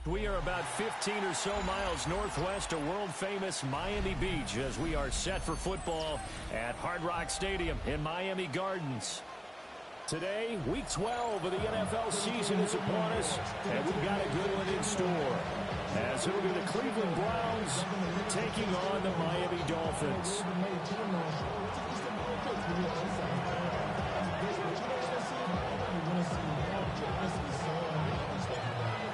We are about 15 or so miles northwest of world-famous Miami Beach as we are set for football at Hard Rock Stadium in Miami Gardens. Today, Week 12 of the NFL season is upon us, and we've got a good one in store. As it'll be the Cleveland Browns taking on the Miami Dolphins.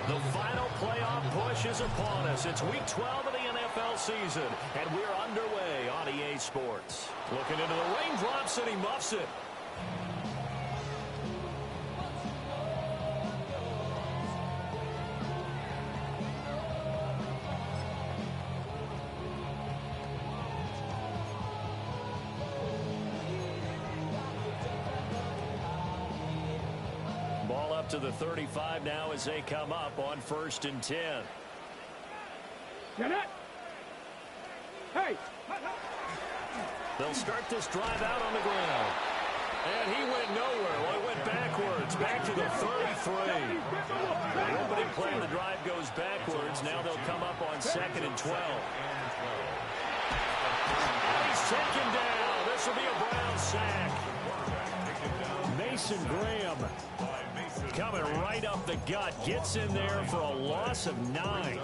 The final playoff push is upon us. It's Week 12 of the NFL season, and we're underway on EA Sports. Looking into the raindrops, and he muffs it. To the 35 now as they come up on 1st and 10. Hey! They'll start this drive out on the ground. And he went nowhere. Well, he went backwards, back to the 33. The opening play of the drive goes backwards. Now they'll come up on 2nd and 12. And he's taken down. This will be a Brown sack. Mason Graham coming right up the gut. Gets in there for a loss of 9.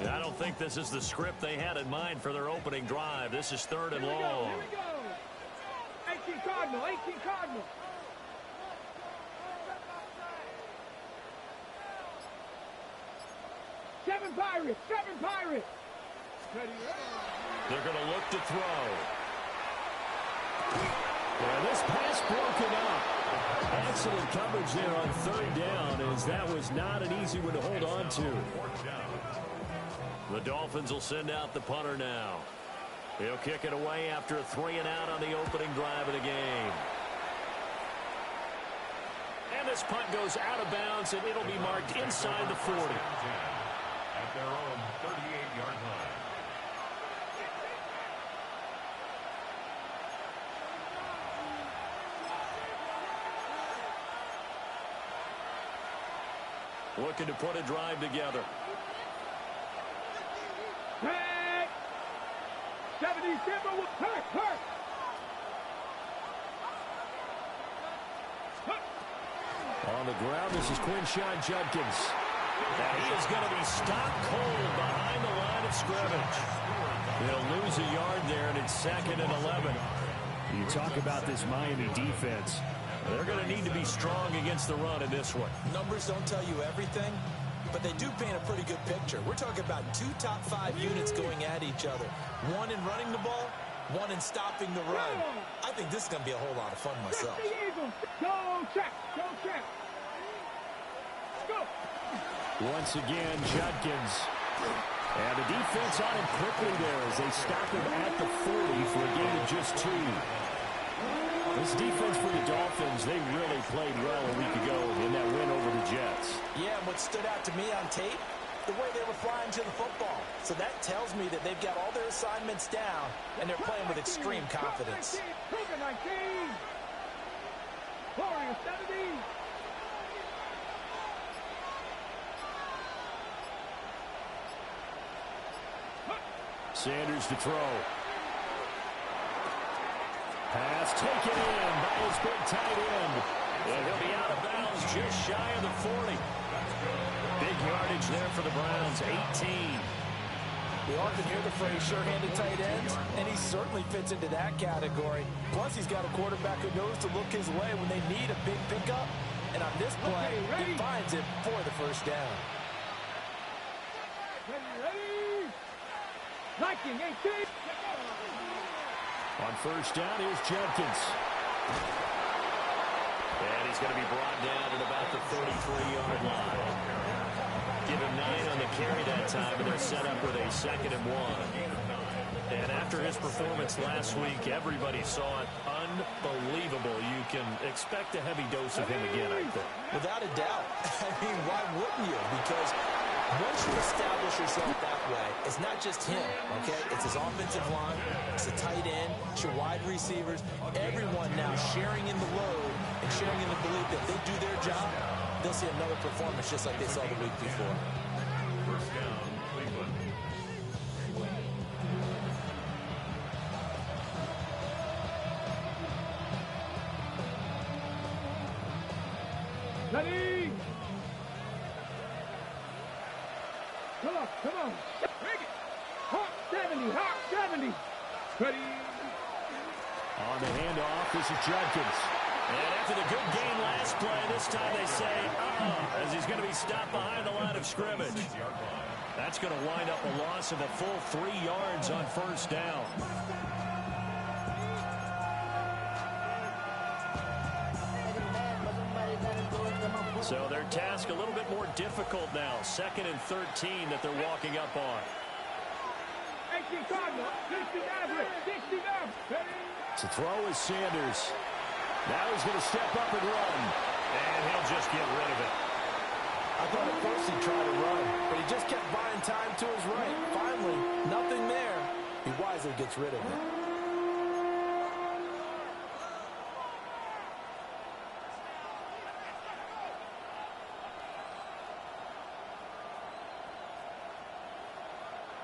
I don't think this is the script they had in mind for their opening drive. This is 3rd and long. 18 Cardinal, 18 Cardinal. Seven Pirates. They're going to look to throw. Well, this pass broken up. Excellent coverage there on 3rd down, as that was not an easy one to hold on to. The Dolphins will send out the punter now. He'll kick it away after a 3-and-out on the opening drive of the game. And this punt goes out of bounds, and it'll be marked inside the 40. At their own 38-yard line. Looking to put a drive together. 77 will hurt. On the ground, this is Quinshon Judkins. And he is going to be stopped cold behind the line of scrimmage. They'll lose a yard there, and it's 2nd and 11. You talk about this Miami defense. They're going to need to be strong against the run in this one. Numbers don't tell you everything, but they do paint a pretty good picture. We're talking about 2 top 5 units going at each other. One in running the ball, one in stopping the run. I think this is going to be a whole lot of fun myself. Go check. Go. Once again, Judkins. And the defense on him quickly there as they stop him at the 40 for a gain of just 2. This defense for the Dolphins, they really played well a week ago in that win over the Jets. Yeah, and what stood out to me on tape, the way they were flying to the football. So that tells me that they've got all their assignments down, and they're playing with extreme confidence. 19. Warriors 70. Sanders to throw. Pass taken in by his big tight end. And he'll be out of bounds just shy of the 40. Big yardage there for the Browns, 18. We often hear the phrase sure-handed tight ends, and he certainly fits into that category. Plus, he's got a quarterback who knows to look his way when they need a big pickup. And on this play, he finds it for the 1st down. Ready. 19, 18. On 1st down, here's Judkins. And he's going to be brought down at about the 33-yard line. Give him 9 on the carry that time, and they're set up with a 2nd and 1. And after his performance last week, everybody saw it unbelievable. You can expect a heavy dose of him again, I think. Without a doubt. I mean, why wouldn't you? Because once you establish yourself that way, it's not just him, okay? It's his offensive line, it's the tight end, it's your wide receivers, everyone now sharing in the load and sharing in the belief that they do their job, they'll see another performance just like they saw the week before. First down, Cleveland. Ready? Come on. Bring it. Hawk 70, Hawk 70. Ready? On the handoff, this is Judkins. And after the good game last play, this time they say, as he's going to be stopped behind the line of scrimmage. That's going to wind up a loss of a full 3 yards on first down. So their task a little bit more difficult now. 2nd and 13 that they're walking up on. To throw is Sanders. Now he's going to step up and run. And he'll just get rid of it. I thought at first he'd try to run, but he just kept buying time to his right. Finally, nothing there. He wisely gets rid of it.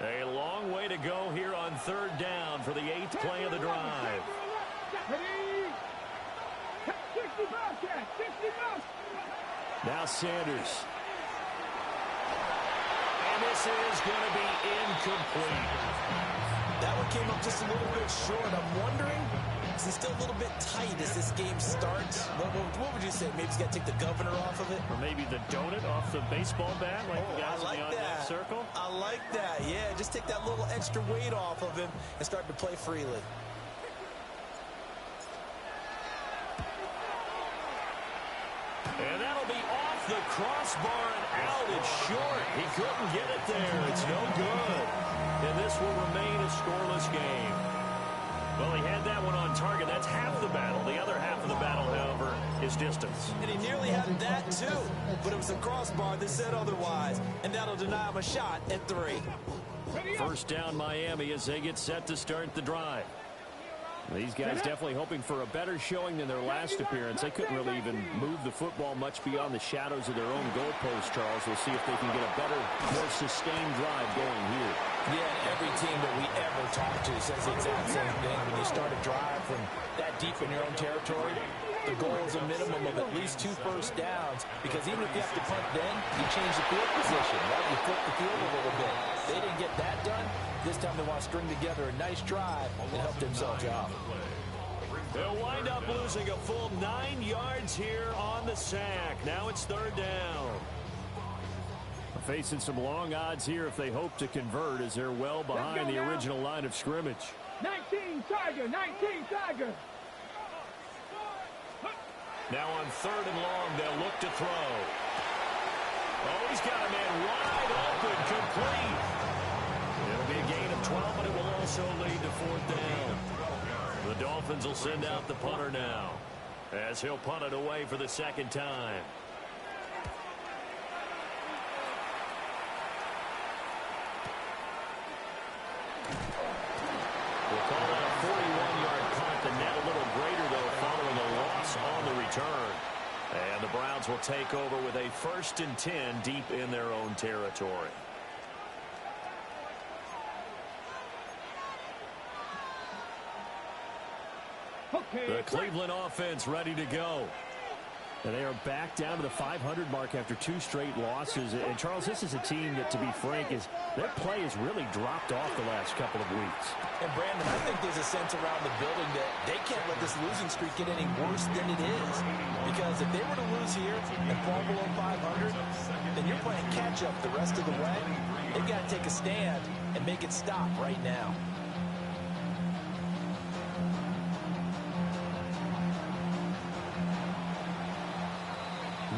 A long way to go here on 3rd down for the 8th play of the drive. Now Sanders. And this is going to be incomplete. That one came up just a little bit short. I'm wondering, is he still a little bit tight as this game starts? What would you say? Maybe he's got to take the governor off of it? Or maybe the donut off the baseball bat like the guys in the on-deck circle? I like that. Yeah, just take that little extra weight off of him and start to play freely. And that'll be off the crossbar and out. It's short. He couldn't get it there. It's no good. And this will remain a scoreless game. Well, he had that one on target. That's half the battle. The other half of the battle, however, is distance. And he nearly had that, too. But it was a crossbar that said otherwise. And that'll deny him a shot at 3. First down, Miami, as they get set to start the drive. These guys definitely hoping for a better showing than their last appearance. They couldn't really even move the football much beyond the shadows of their own goalpost, Charles. We'll see if they can get a better, more sustained drive going here. Yeah, and every team that we ever talk to says the exact same thing. When you start a drive from that deep in your own territory, the goal is a minimum of at least 2 first downs, because even if you have to punt then, you change the field position, right? You flip the field a little bit. They didn't get that done. This time they want to string together a nice drive and help themselves out. They'll wind up losing a full 9 yards here on the sack. Now it's 3rd down. Facing some long odds here if they hope to convert, as they're well behind the original line of scrimmage. 19 Tiger, 19 Tiger. Now on 3rd and long, they'll look to throw. Oh, he's got a man wide open, complete. It'll be a gain of 12, but it will also lead to 4th down. The Dolphins will send out the punter now, as he'll punt it away for the 2nd time. We'll call that a 41-yard punt. The net a little greater, though, following a loss on the return. And the Browns will take over with a 1st and 10 deep in their own territory. The Cleveland offense ready to go. And they are back down to the 500 mark after 2 straight losses. And, Charles, this is a team that, to be frank, their play has really dropped off the last couple of weeks. And, Brandon, I think there's a sense around the building that they can't let this losing streak get any worse than it is. Because if they were to lose here and fall below 500, then you're playing catch-up the rest of the way. They've got to take a stand and make it stop right now.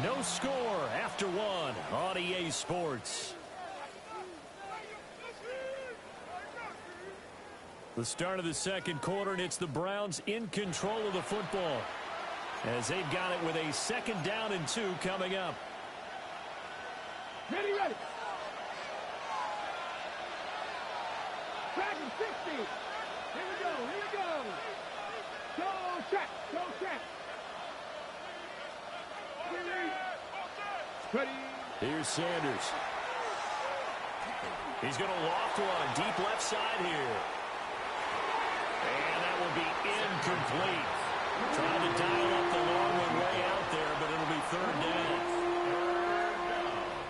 No score after 1 on EA Sports. The start of the second quarter, and it's the Browns in control of the football as they've got it with a 2nd down and 2 coming up. Ready, ready. Second 60. Here we go, here we go. Go check, go check. Ready. Here's Sanders. He's going to loft one deep left side here. And that will be incomplete. Trying to dial up the long one way out there, but it'll be 3rd down.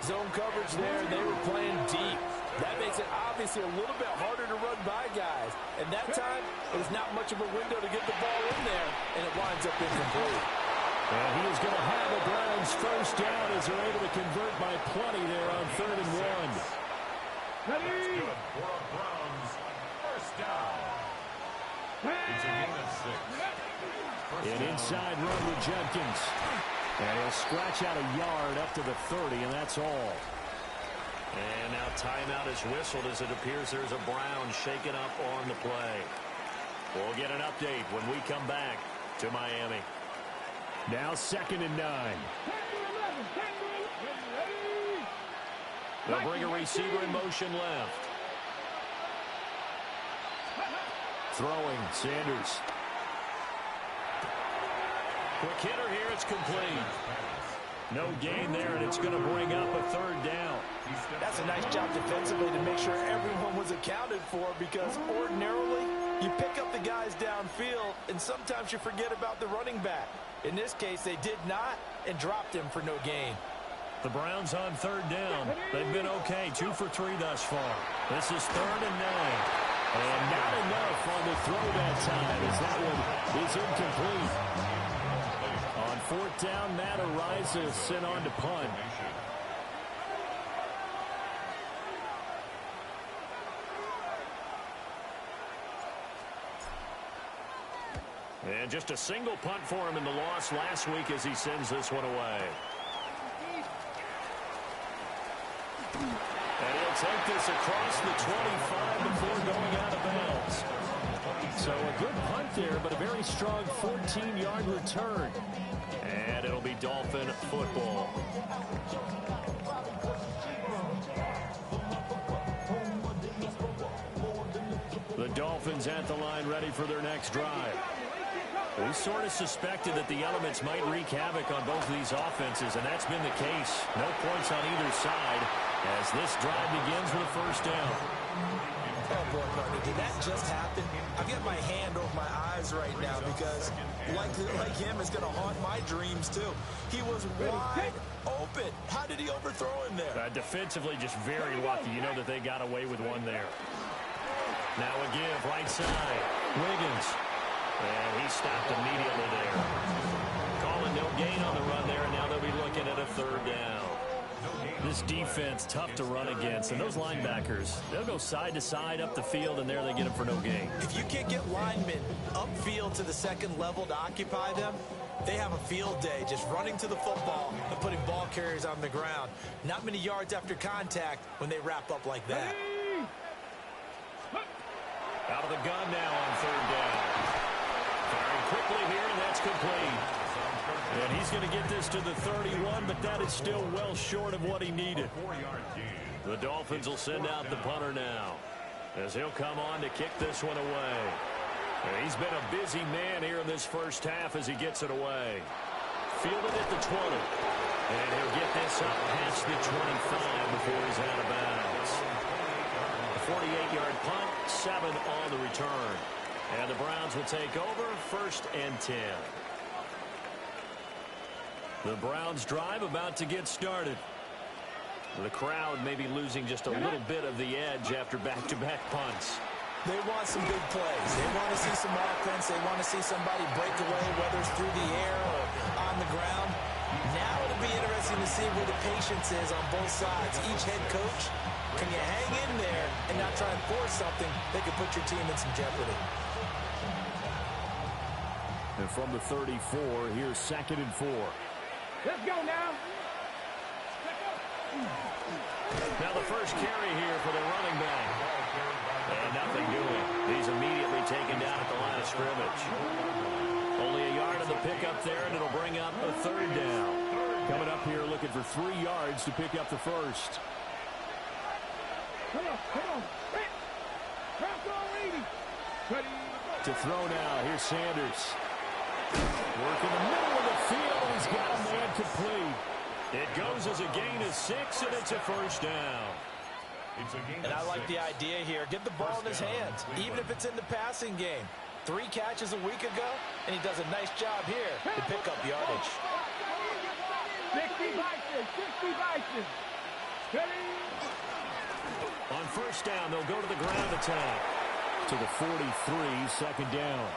Zone coverage there, they were playing deep. That makes it obviously a little bit harder to run by guys. And that time, it is not much of a window to get the ball in there, and it winds up incomplete. And he is going to have a Browns 1st down as they're able to convert by plenty there on 3rd and 1. Ready. For a Browns 1st down. It's a gain of 6. An inside run with Jenkins. And he'll scratch out a yard up to the 30, and that's all. And now timeout is whistled as it appears there's a Brown shaken up on the play. We'll get an update when we come back to Miami. Now 2nd and 9. They'll bring a receiver in motion left. Throwing, Sanders. Quick hitter here, it's complete. No gain there, and it's going to bring up a 3rd down. That's a nice job defensively to make sure everyone was accounted for, because ordinarily you pick up the guys downfield and sometimes you forget about the running back. In this case, they did not and dropped him for no gain. The Browns on 3rd down. They've been okay, 2 for 3 thus far. This is 3rd and 9. And not enough on the throw that time as that one is incomplete. On 4th down, Matt Ariza sent on to punt. And just a single punt for him in the loss last week as he sends this one away. And he'll take this across the 25 before going out of bounds. So a good punt there, but a very strong 14-yard return. And it'll be Dolphin football. The Dolphins at the line ready for their next drive. We sort of suspected that the elements might wreak havoc on both of these offenses, and that's been the case. No points on either side as this drive begins with a 1st down. Oh, boy, partner, did that just happen? I've got my hand over my eyes right now because, like him, it's going to haunt my dreams, too. He was wide open. How did he overthrow him there? Defensively, just very lucky. You know that they got away with one there. Now a give, right side. Wiggins. And he stopped immediately there. Calling no gain on the run there, and now they'll be looking at a 3rd down. This defense, tough to run against. And those linebackers, they'll go side to side up the field, and there they get them for no gain. If you can't get linemen upfield to the 2nd level to occupy them, they have a field day just running to the football and putting ball carriers on the ground. Not many yards after contact when they wrap up like that. Out of the gun now on 3rd down. Firing quickly here, and that's complete. And he's going to get this to the 31, but that is still well short of what he needed. The Dolphins will send out the punter now as he'll come on to kick this one away. And he's been a busy man here in this 1st half as he gets it away. Fielded at the 20. And he'll get this up past the 25 before he's out of bounds. A 48-yard punt, 7 on the return. And the Browns will take over 1st and 10. The Browns drive about to get started. The crowd may be losing just a little bit of the edge after back-to-back punts. They want some big plays. They want to see some offense. They want to see somebody break away, whether it's through the air or on the ground. Now it'll be interesting to see where the patience is on both sides. Each head coach, can you hang in there and not try and force something that could put your team in some jeopardy? And from the 34, here's 2nd and 4. Let's go now. Now the first carry here for the running back. And nothing doing. He's immediately taken down at the line of scrimmage. Only a yard of the pickup there, and it'll bring up a third down. Coming up here looking for 3 yards to pick up the first. Come on. To throw now, here's Sanders. Work in the middle of the field, and he's got a man complete. It goes as a gain of 6, and it's a first down. And I like the idea here. Get the ball in his hands, even if it's in the passing game. 3 catches a week ago, and he does a nice job here to pick up yardage. 60 Vikings. On first down, they'll go to the ground attack. To the 43, second down.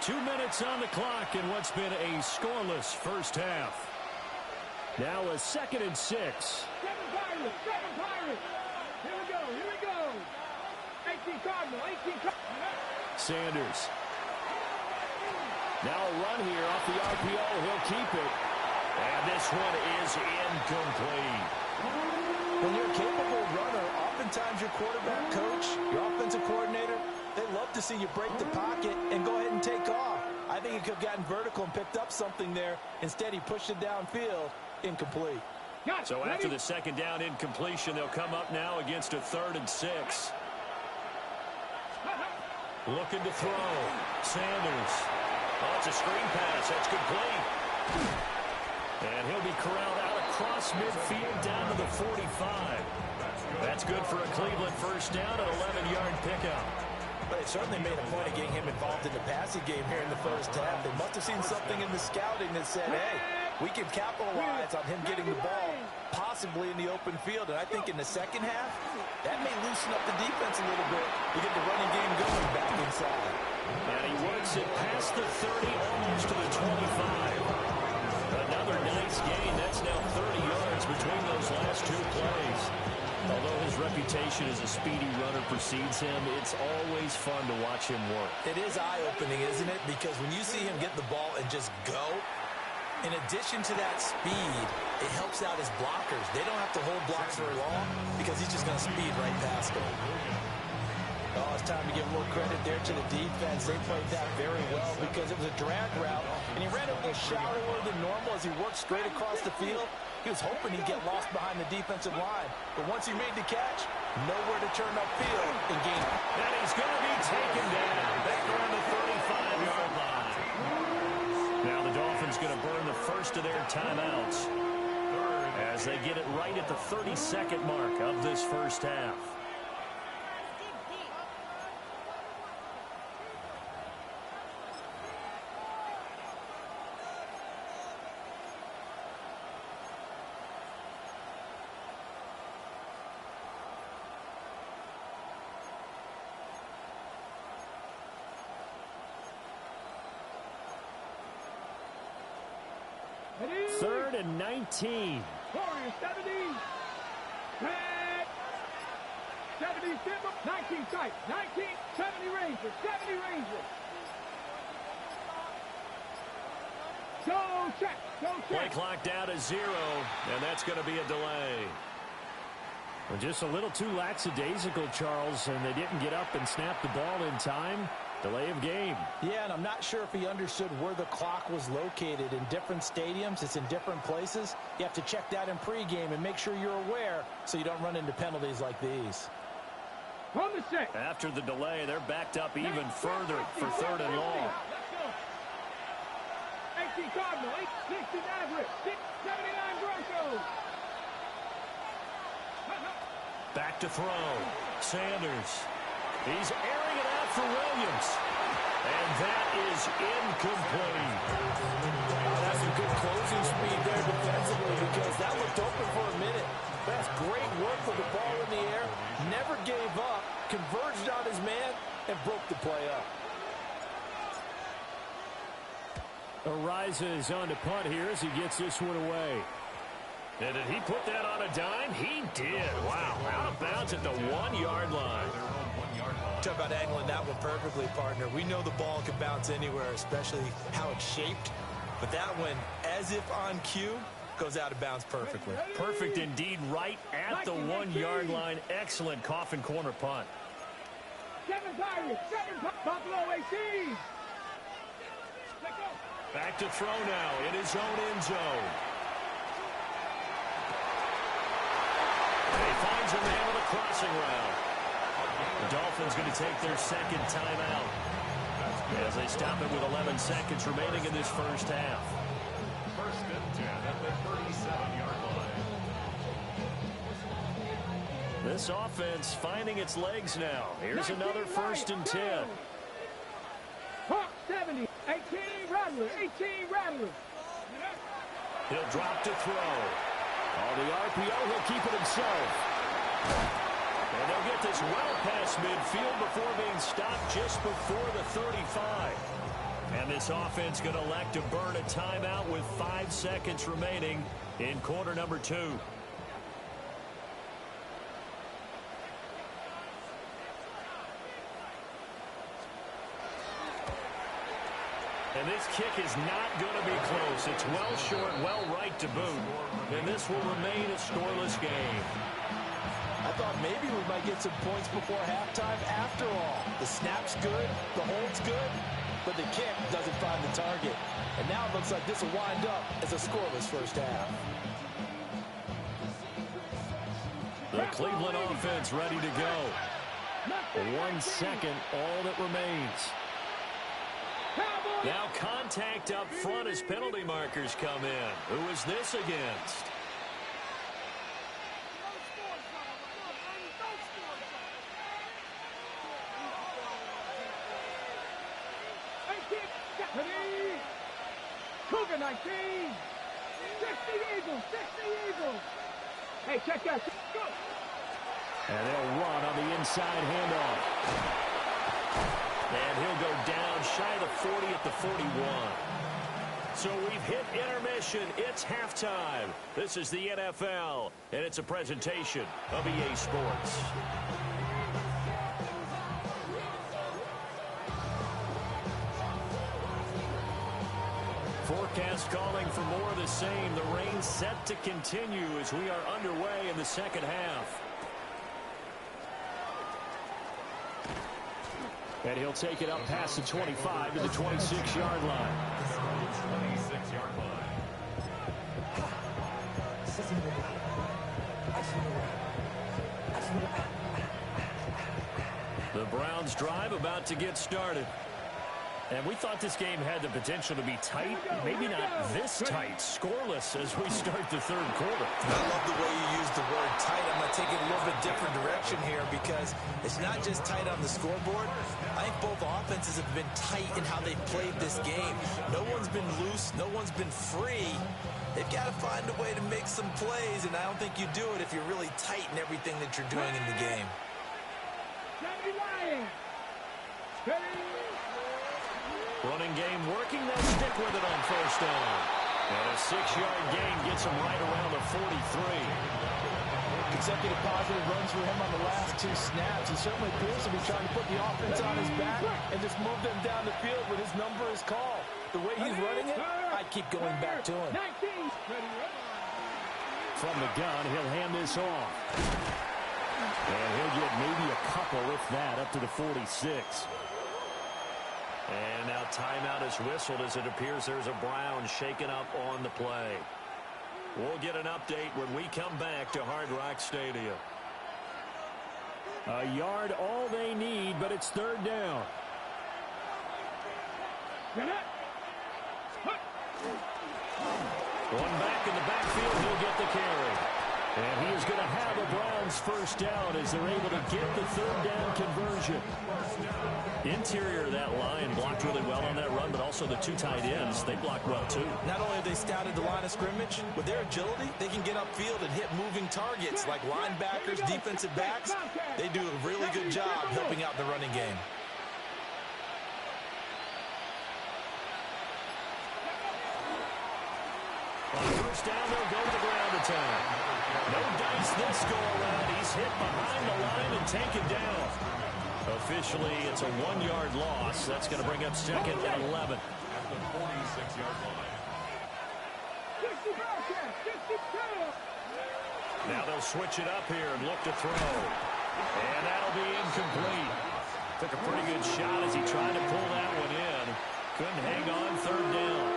2 minutes on the clock in what's been a scoreless first half. Now a 2nd and 6. 7 Pirates. Here we go. 18 Cardinal. Sanders. Now a run here off the RPO. He'll keep it. And this one is incomplete. When you're a capable runner, oftentimes your quarterback coach, your offensive coordinator, they love to see you break the pocket and go ahead and take off. I think he could have gotten vertical and picked up something there. Instead, he pushed it downfield. Incomplete. So after the second down incompletion, they'll come up now against a 3rd and 6. Looking to throw. Sanders. Oh, it's a screen pass. That's complete. And he'll be corralled out across midfield down to the 45. That's good for a Cleveland first down, an 11-yard pickup. But they certainly made a point of getting him involved in the passing game here in the first half. They must have seen something in the scouting that said, hey, we can capitalize on him getting the ball possibly in the open field. And I think in the second half, that may loosen up the defense a little bit to get the running game going back inside. And he works it past the 30, almost to the 25. Another nice gain. That's now 30 yards between those last 2 plays. Although his reputation as a speedy runner precedes him, it's always fun to watch him work. It is eye-opening, isn't it? Because when you see him get the ball and just go, in addition to that speed, it helps out his blockers. They don't have to hold blocks very long because he's just going to speed right past them. Oh, it's time to give a little credit there to the defense. They played that very well because it was a drag route, and he ran it a little shallower than normal as he worked straight across the field. He was hoping he'd get lost behind the defensive line. But once he made the catch, nowhere to turn upfield and gain. And he's going to be taken down back around the 35-yard line. Now the Dolphins going to burn the first of their timeouts as they get it right at the 32nd mark of this first half. Ready? 3rd and 19. Warriors 70. 70 Simba. 19 tight. 19. 70 Rangers. 70 Rangers. Go check. Play clock down to 0, and that's going to be a delay. Well, just a little too lackadaisical, Charles, and they didn't get up and snap the ball in time. Delay of game. Yeah, and I'm not sure if he understood where the clock was located. In different stadiums, it's in different places. You have to check that in pregame and make sure you're aware so you don't run into penalties like these. On the set. After the delay, they're backed up even further for 3rd and long. 18 Cardinal, 69 Rip, 79 Broncos. Back to throw. Sanders. He's airing it out for Williams. And that is incomplete. That's some good closing speed there defensively because that looked open for a minute. That's great work with the ball in the air. Never gave up, converged on his man, and broke the play up. Ariza is on to punt here as he gets this one away. And did he put that on a dime? He did. Wow. Out of bounds at the 1-yard line. Talk about angling that one perfectly, partner. We know the ball can bounce anywhere, especially how it's shaped. But that one, as if on cue, goes out of bounds perfectly. Perfect indeed, right at the 1-yard line. Excellent coffin corner punt. Seven Pirates. Buffalo AC. Back to throw now in his own end zone. And he finds a man with a crossing route. The Dolphins going to take their second timeout as they stop it with 11 seconds remaining in this first half. First and 10 at the 37-yard line. This offense finding its legs now. Here's another first and 10. Hawk 70. 18 Rattler. 18 Rattler. He'll drop to throw. On the RPO, he'll keep it himself. And they'll get this well past midfield before being stopped just before the 35. And this offense going to elect to burn a timeout with 5 seconds remaining in quarter number 2. And this kick is not going to be close. It's well short, well right to boot. And this will remain a scoreless game. I thought maybe we might get some points before halftime. After all, the snap's good, the hold's good, but the kick doesn't find the target. And now it looks like this will wind up as a scoreless first half. The Cleveland offense ready to go. 1 second, all that remains. Now contact up front as penalty markers come in. Who is this against? Cougar 19. 60 Eagles. 60 Eagles. Hey, check that. Go. And they'll run on the inside handoff. And he'll go down shy of the 40 at the 41. So we've hit intermission. It's halftime. This is the NFL, and it's a presentation of EA Sports. Forecast calling for more of the same. The rain set to continue as we are underway in the second half. And he'll take it up past the 25 to the 26-yard line. 26-yard line. The Browns drive about to get started. And we thought this game had the potential to be tight, maybe not this tight, scoreless as we start the third quarter. I love the way you use the word tight. I'm going to take it a little bit different direction here because it's not just tight on the scoreboard. I think both offenses have been tight in how they've played this game. No one's been loose. No one's been free. They've got to find a way to make some plays, and I don't think you do it if you're really tight in everything that you're doing in the game. Running game working. They'll stick with it on first down. And a 6-yard gain gets him right around the 43. Consecutive positive runs for him on the last 2 snaps. He certainly appears to be trying to put the offense on his back and just move them down the field when his number is called. The way he's running it, I keep going back to him. From the gun, he'll hand this off. And he'll get maybe a couple, if that, up to the 46. And now timeout is whistled as it appears there's a Brown shaken up on the play. We'll get an update when we come back to Hard Rock Stadium. A yard all they need, but it's third down. One back in the backfield, he'll get the carry. And he is going to have a Browns first down as they're able to get the third down conversion. Interior of that line blocked really well on that run, but also the 2 tight ends, they blocked well too. Not only have they scouted the line of scrimmage, with their agility, they can get upfield and hit moving targets like linebackers, defensive backs. They do a really good job helping out the running game. On first down, they'll go to the ground attack. No dice this go around. He's hit behind the line and taken down. Officially, it's a 1-yard loss. That's going to bring up second and 11. At the 46-yard line. Now they'll switch it up here and look to throw. And that'll be incomplete. Took a pretty good shot as he tried to pull that one in. Couldn't hang on third down.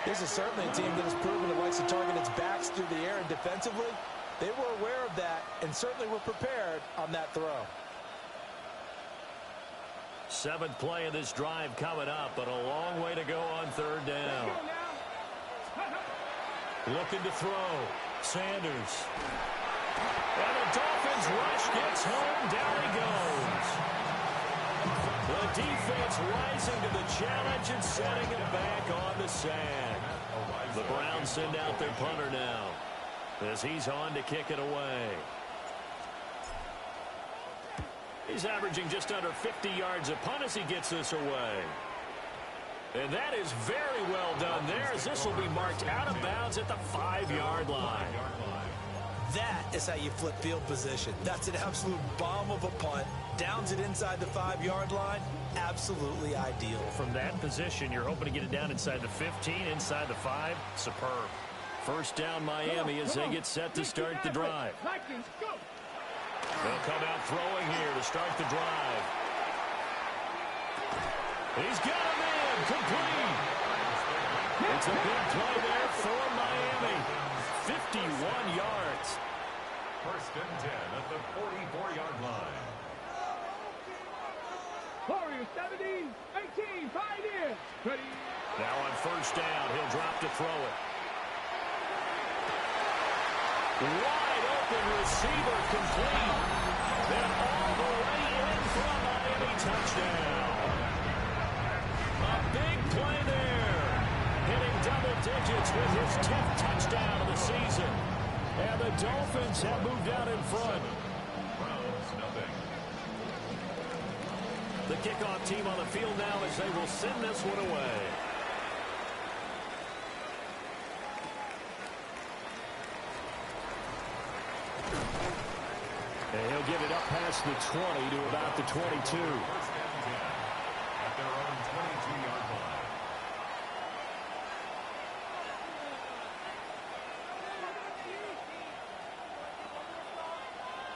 This is certainly a team that has proven it likes to target its backs through the air, and defensively, they were aware of that and certainly were prepared on that throw. Seventh play of this drive coming up, but a long way to go on third down. Looking to throw. Sanders. And the Dolphins rush gets home. Down he goes. The defense rising to the challenge and setting it back on the sand. The Browns send out their punter now as he's on to kick it away. He's averaging just under 50 yards a punt as he gets this away. And that is very well done there, as this will be marked out of bounds at the 5-yard line. That is how you flip field position. That's an absolute bomb of a punt. Downs it inside the 5-yard line. Absolutely ideal. From that position, you're hoping to get it down inside the 15, inside the 5. Superb. First down Miami as they get set to start the drive. They'll come out throwing here to start the drive. He's got him in. Complete. It's a big play there for Miami. 51 yards. First and 10 at the 44-yard line. Warriors 17, 18, 5 in. Ready. Now on first down, he'll drop to throw it. Wide open receiver complete. Then all the way in for a Miami touchdown. A big play there. Hitting double digits with his 10th touchdown of the season. And the Dolphins have moved out in front. Browns, nothing. The kickoff team on the field now as they will send this one away. And he'll give it up past the 20 to about the 22. First and 10 at their own 22-yard line.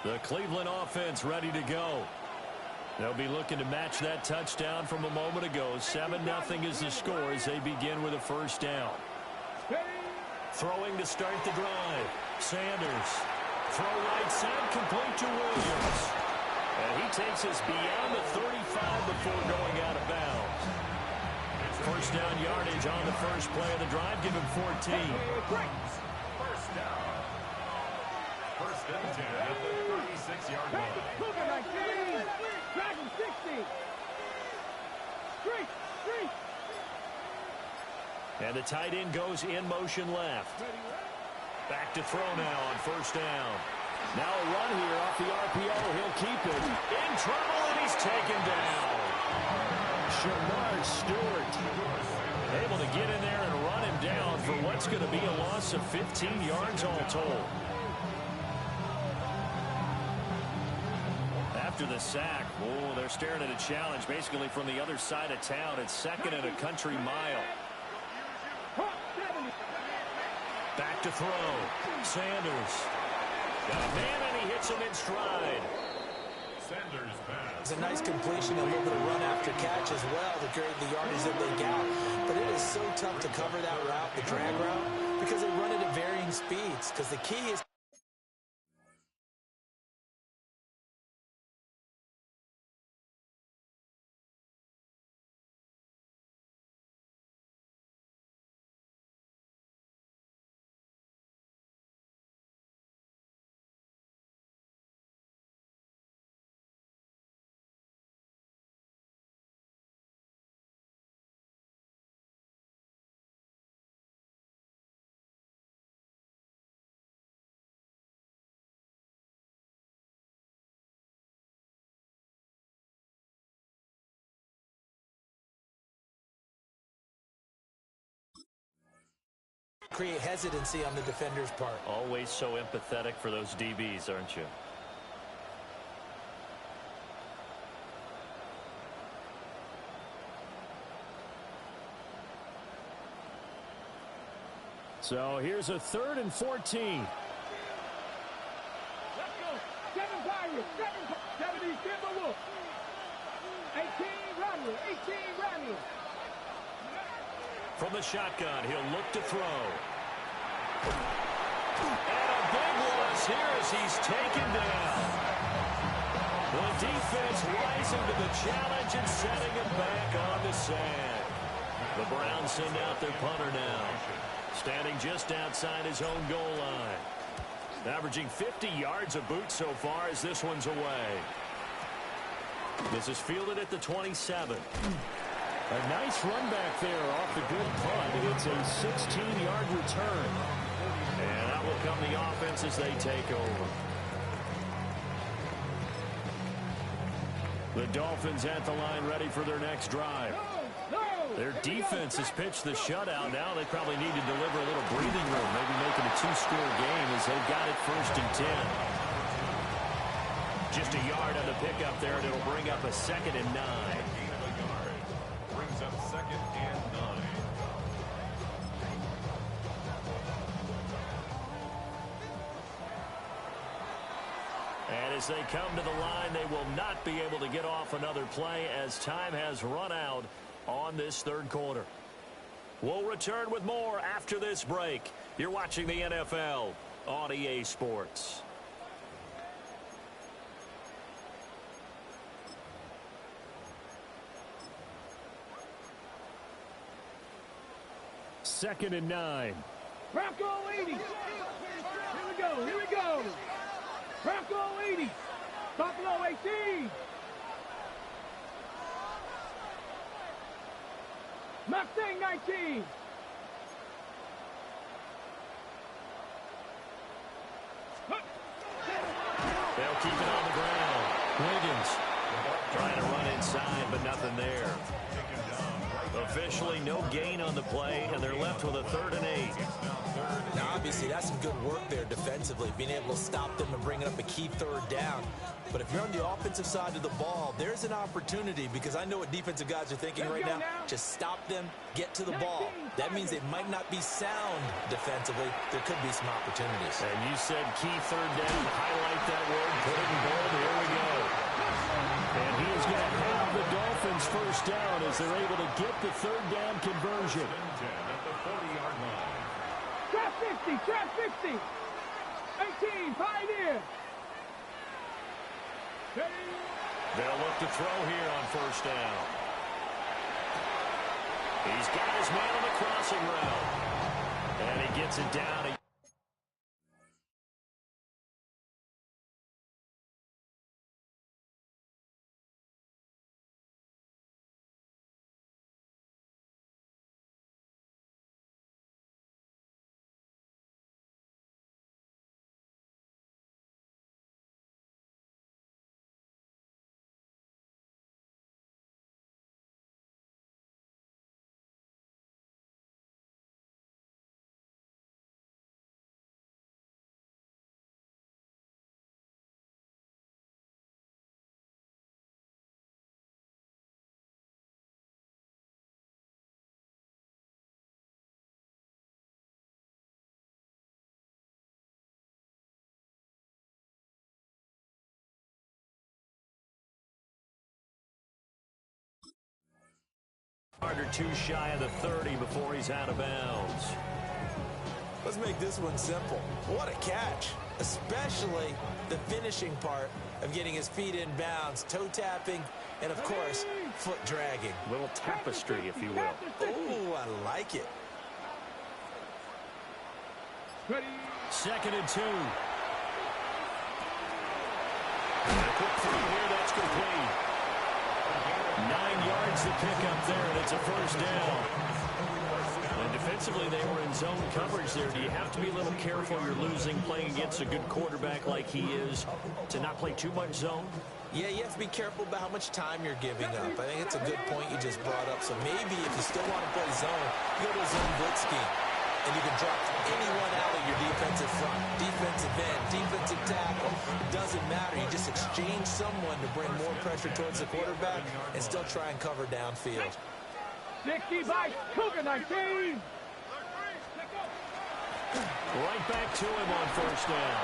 The Cleveland offense ready to go. They'll be looking to match that touchdown from a moment ago. 7-0 is the score as they begin with a first down. Throwing to start the drive. Sanders. Throw right side, complete to Williams. And he takes us beyond the 35 before going out of bounds. First down yardage on the first play of the drive. Give him 14. First down. First and 10 at the 36-yard line. Cougar 19. Dragon 60. Street. And the tight end goes in motion left. Back to throw now on first down. Now a run here off the RPO. He'll keep it. In trouble, and he's taken down. Shamar Stewart able to get in there and run him down for what's going to be a loss of 15 yards all told. After the sack, oh, they're staring at a challenge basically from the other side of town. It's second and a country mile. Back to throw. Sanders. Got a man, and he hits him in stride. Sanders pass. It's a nice completion, a little bit of run after catch as well to create the yardage that they got. But it is so tough to cover that route, the drag route, because they run it at varying speeds. Because the key is create hesitancy on the defender's part. Always so empathetic for those DBs, aren't you? So here's a 3rd and 14. Let's go. 7 Pirates. 70 Timberwolves. Rodney. 18, Rodney. From the shotgun, he'll look to throw. And a big loss here as he's taken down. The defense rising to the challenge and setting him back on the sand. The Browns send out their punter now, standing just outside his own goal line. Averaging 50 yards a boot so far as this one's away. This is fielded at the 27. A nice run back there off the good punt. It's a 16-yard return. And out will come the offense as they take over. The Dolphins at the line ready for their next drive. Their defense has pitched the shutout. Now they probably need to deliver a little breathing room, maybe making a two-score game as they've got it 1st and 10. Just a yard on the pickup there, and it'll bring up a 2nd and 9. Brings up 2nd and 9. And as they come to the line, they will not be able to get off another play as time has run out on this 3rd quarter. We'll return with more after this break. You're watching the NFL on EA Sports. Second and 9. Bronco 80. Here we go. Here we go. Bronco 80. Buffalo 18. Mustang 19. They'll keep it on the ground. Wiggins trying to run inside, but nothing there. Officially no gain on the play, and they're left with a 3rd and 8. Now, obviously, that's some good work there defensively, being able to stop them and bringing up a key 3rd down. But if you're on the offensive side of the ball, there's an opportunity, because I know what defensive guys are thinking right now. Just stop them, get to the ball. That means they might not be sound defensively. There could be some opportunities. And you said key 3rd down. Highlight that word. Put it in bold. Here we go. And he is going to have the Dolphins 1st down as they're able to get the 3rd down conversion. At the 40-yard line. Trap 50. Trap 50. 18. Pioneer. They'll look to throw here on 1st down. He's got his man on the crossing route. And he gets it down. Or two shy of the 30 before he's out of bounds. Let's make this one simple. What a catch, especially the finishing part of getting his feet in bounds, toe tapping, and of course, foot dragging. A little tapestry, if you will. Oh, I like it. 2nd and 2. And a quick throw here, that's complete. 9 yards to pick up there, and it's a 1st down. And defensively, they were in zone coverage there. Do you have to be a little careful? You're losing, playing against a good quarterback like he is, to not play too much zone? Yeah, you have to be careful about how much time you're giving up. I think it's a good point you just brought up. So maybe if you still want to play zone, you go to a zone blitz scheme. And you can drop anyone out of your defensive front, defensive end, defensive tackle. It doesn't matter. You just exchange someone to bring more pressure towards the quarterback and still try and cover downfield. 60 by Cougar 19. Right back to him on 1st down.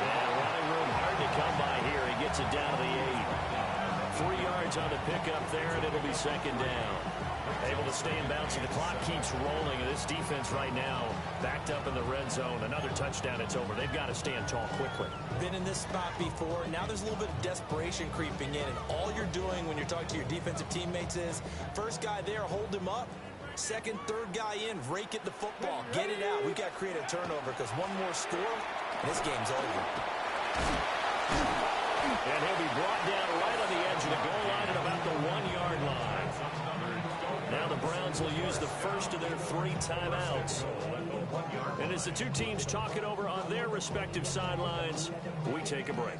Yeah, running room hard to come by here. He gets it down to the 8. 3 yards on the pickup there, and it'll be second down. Able to stay in bounds, and the clock keeps rolling. And this defense right now backed up in the red zone. Another touchdown, it's over. They've got to stand tall quickly. Been in this spot before. Now there's a little bit of desperation creeping in, and all you're doing when you're talking to your defensive teammates is, first guy there, hold him up. Second, third guy in, rake at the football. Get it out. We've got to create a turnover because one more score, and this game's over. And he'll be brought down right on the edge of the goal line at about the 1-yard line. Now the Browns will use the first of their 3 timeouts. And as the two teams talk it over on their respective sidelines, we take a break.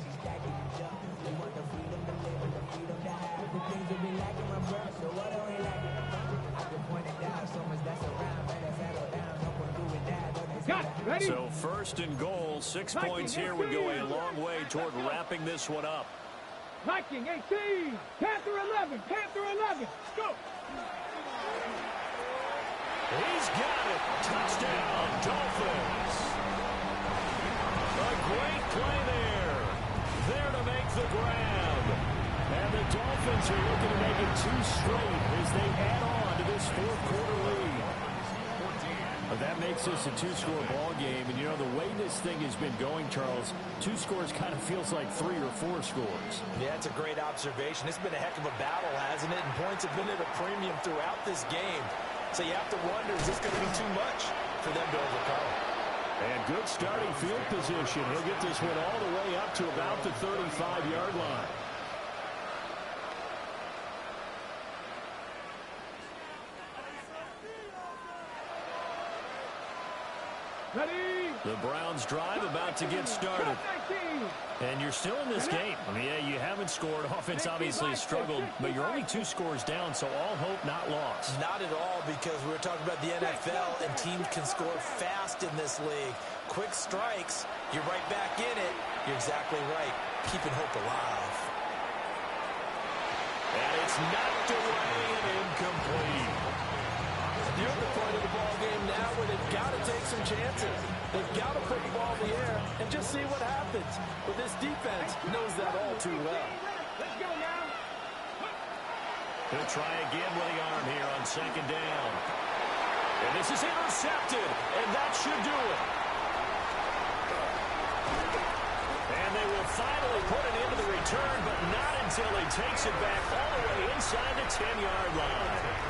Ready? So first and goal, 6 points here would go a long way toward wrapping this one up. Viking 18, Panther 11, Panther 11, go! He's got it. Touchdown, Dolphins. A great play there. There to make the grab. And the Dolphins are looking to make it 2 straight as they add on to this 4th-quarter lead. That makes this a 2-score ball game. And, you know, the way this thing has been going, Charles, 2 scores kind of feels like 3 or 4 scores. Yeah, it's a great observation. It's been a heck of a battle, hasn't it? And points have been at a premium throughout this game. So you have to wonder, is this going to be too much for them to overcome? And good starting field position. He'll get this one all the way up to about the 35-yard line. Ready? The Browns drive about to get started. And you're still in this game. I mean, yeah, you haven't scored. Offense obviously has struggled, but you're only 2 scores down, so all hope not lost. Not at all, because we were talking about the NFL, and teams can score fast in this league. Quick strikes, you're right back in it. You're exactly right. Keeping hope alive. And it's knocked away and incomplete. They're at the point of the ball game now where they've got to take some chances. They've got to put the ball in the air and just see what happens. But this defense knows that all too well. Let's go now. He'll try again with the arm here on second down. And this is intercepted, and that should do it. And they will finally put it into the return, but not until he takes it back all the way inside the 10-yard line.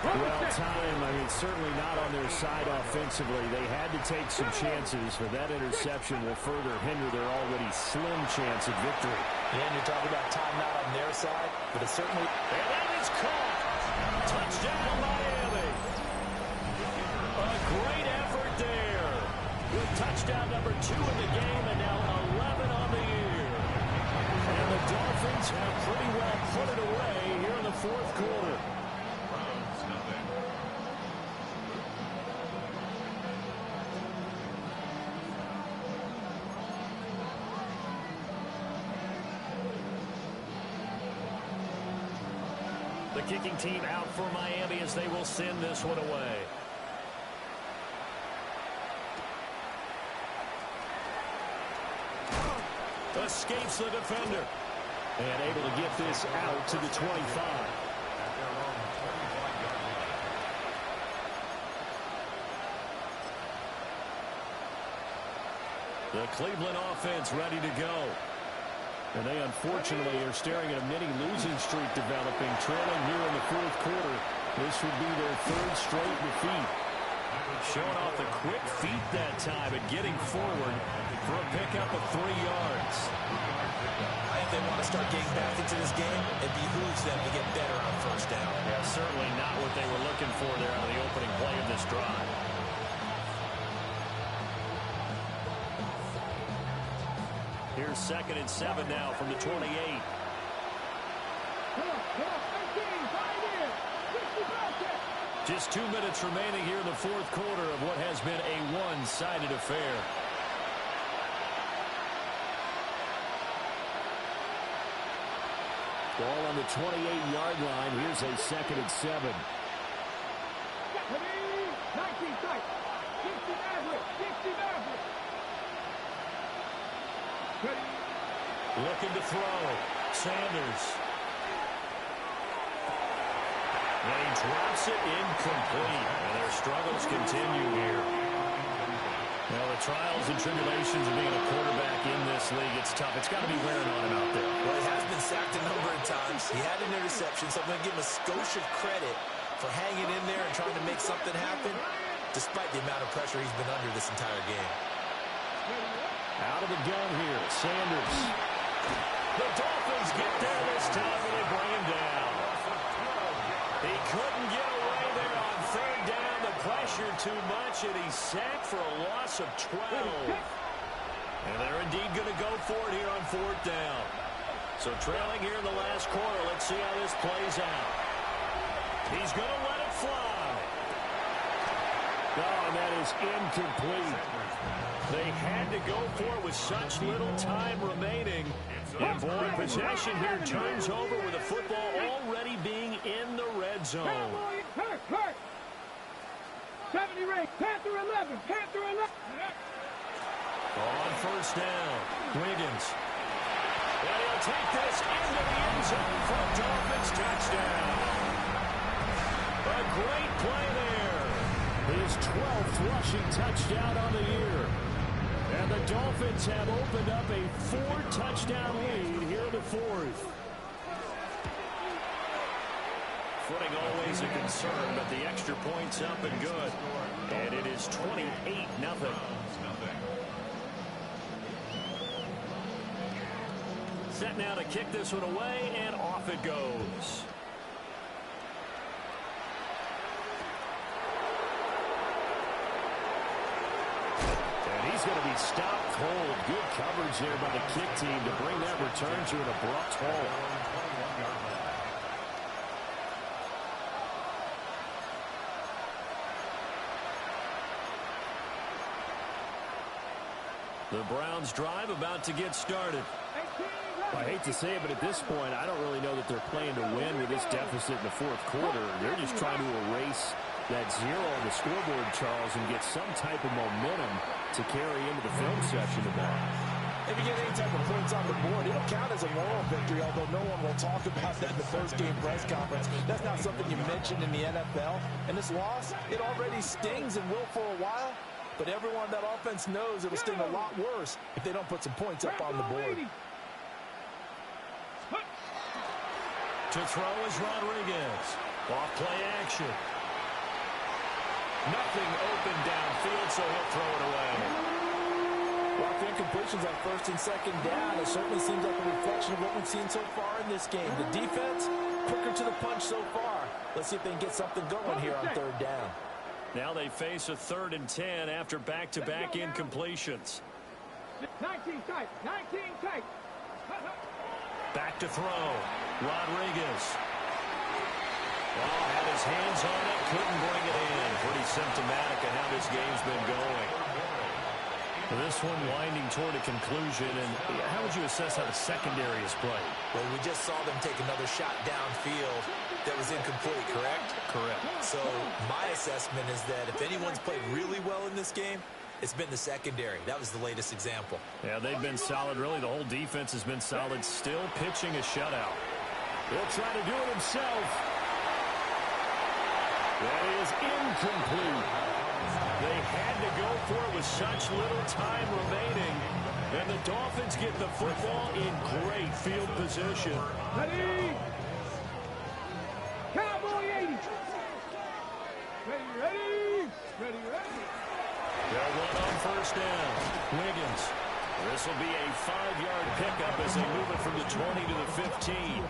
Well, time, I mean, certainly not on their side offensively. They had to take some chances, but that interception will further hinder their already slim chance at victory. Yeah, and you're talking about time not on their side, but it certainly... And that is caught. Touchdown, Miami. A great effort there. With touchdown number 2 in the game, and now 11 on the year. And the Dolphins have pretty well put it away here in the 4th quarter. The kicking team out for Miami as they will send this one away. Escapes the defender. And able to get this out to the 25. The Cleveland offense ready to go. And they, unfortunately, are staring at a mini losing streak developing, trailing here in the 4th quarter. This would be their 3rd straight defeat. Showing off the quick feet that time and getting forward for a pickup of 3 yards. If they want to start getting back into this game, it behooves them to get better on 1st down. Yeah, certainly not what they were looking for there on the opening play of this drive. Here's 2nd and 7 now from the 28. Come on, 18, right in. Just 2 minutes remaining here in the 4th quarter of what has been a one-sided affair. Ball on the 28-yard line. Here's a 2nd and 7. 19 strike. 60 average. 60 average. Looking to throw. Sanders. And he drops it incomplete. And their struggles continue here. Well, the trials and tribulations of being a quarterback in this league, it's tough. It's got to be wearing on him out there. Well, he has been sacked a number of times. He had an interception, so I'm going to give him a skosh of credit for hanging in there and trying to make something happen, despite the amount of pressure he's been under this entire game. Out of the gun here, Sanders. The Dolphins get there this time, and they bring him down. He couldn't get away there on third down. The pressure too much, and he's sacked for a loss of 12. And they're indeed going to go for it here on fourth down. So trailing here in the last quarter, let's see how this plays out. He's going to let it fly. Oh, and that is incomplete. They had to go for it with such little time remaining. And boy, possession here turns over with the football already being in the red zone. Hurt. 70 rate. Panther 11. Panther 11. On first down, Wiggins. And he'll take this into the end zone for a Dolphins touchdown. A great play there. His 12th rushing touchdown on the year. And the Dolphins have opened up a 4-touchdown lead here in the fourth. Footing always a concern, but the extra point's up and good. And it is 28-0. Set now to kick this one away, and off it goes. He's going to be stopped cold. Good coverage there by the kick team to bring that return to an abrupt halt. The Browns drive about to get started. I hate to say it, but at this point, I don't really know that they're playing to win with this deficit in the fourth quarter. They're just trying to erase that zero on the scoreboard, Charles, and get some type of momentum to carry into the film section tomorrow. If you get any type of points on the board, it'll count as a moral victory, although no one will talk about that in the post-game press conference. That's not something you mentioned in the NFL. And this loss, it already stings and will for a while, but everyone on that offense knows it'll sting a lot worse if they don't put some points up on the board. To throw is Rodriguez. Off play action. Nothing open downfield, so he'll throw it away. Well, the incompletions on first and second down, it certainly seems like a reflection of what we've seen so far in this game. The defense, quicker to the punch so far. Let's see if they can get something going here on third down. Now they face a 3rd and 10 after back-to-back incompletions. 19 tight. 19 tight. Back to throw. Rodriguez. Oh, had his hands on it, couldn't bring it in. Pretty symptomatic of how this game's been going. This one winding toward a conclusion, and how would you assess how the secondary is played? Well, we just saw them take another shot downfield that was incomplete, correct? Correct. So my assessment is that if anyone's played really well in this game, it's been the secondary. That was the latest example. Yeah, they've been solid. Really, the whole defense has been solid. Still pitching a shutout. He'll try to do it himself. That is incomplete. They had to go for it with such little time remaining. And the Dolphins get the football in great field position. Ready? Cowboy 80. Ready. They'll run on first down. Wiggins. This will be a 5-yard pickup as they move it from the 20 to the 15.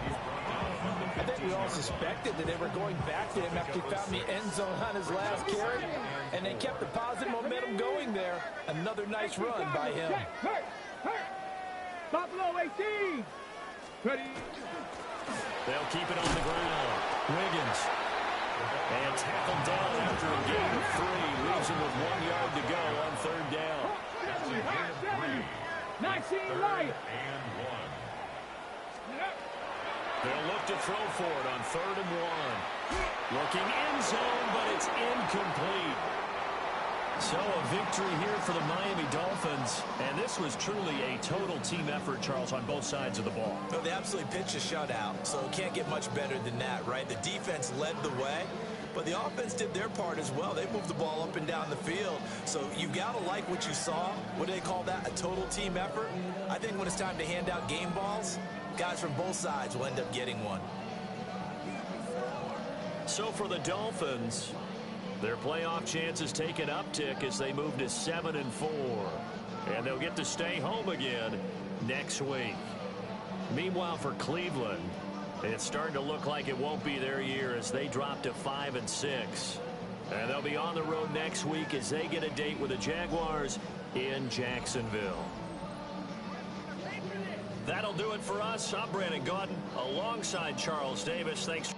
I think we all suspected that they were going back to him after he found the end zone on his last carry, and they kept the positive momentum going there. Another nice run by him. Buffalo 18. Ready. They'll keep it on the ground. Wiggins. And tackled down after a gain of 3. Leaves him with 1 yard to go on third down. 19 light. They'll look to throw for it on 3rd and 1. Looking end zone, but it's incomplete. So a victory here for the Miami Dolphins. And this was truly a total team effort, Charles, on both sides of the ball. Well, they absolutely pitched a shutout, so it can't get much better than that, right? The defense led the way, but the offense did their part as well. They moved the ball up and down the field. So you got to like what you saw. What do they call that? A total team effort? I think when it's time to hand out game balls, guys from both sides will end up getting one. So for the Dolphins, their playoff chances take an uptick as they move to 7-4. And they'll get to stay home again next week. Meanwhile, for Cleveland, it's starting to look like it won't be their year as they drop to 5-6. And they'll be on the road next week as they get a date with the Jaguars in Jacksonville. That'll do it for us. I'm Brandon Gaudin alongside Charles Davis. Thanks.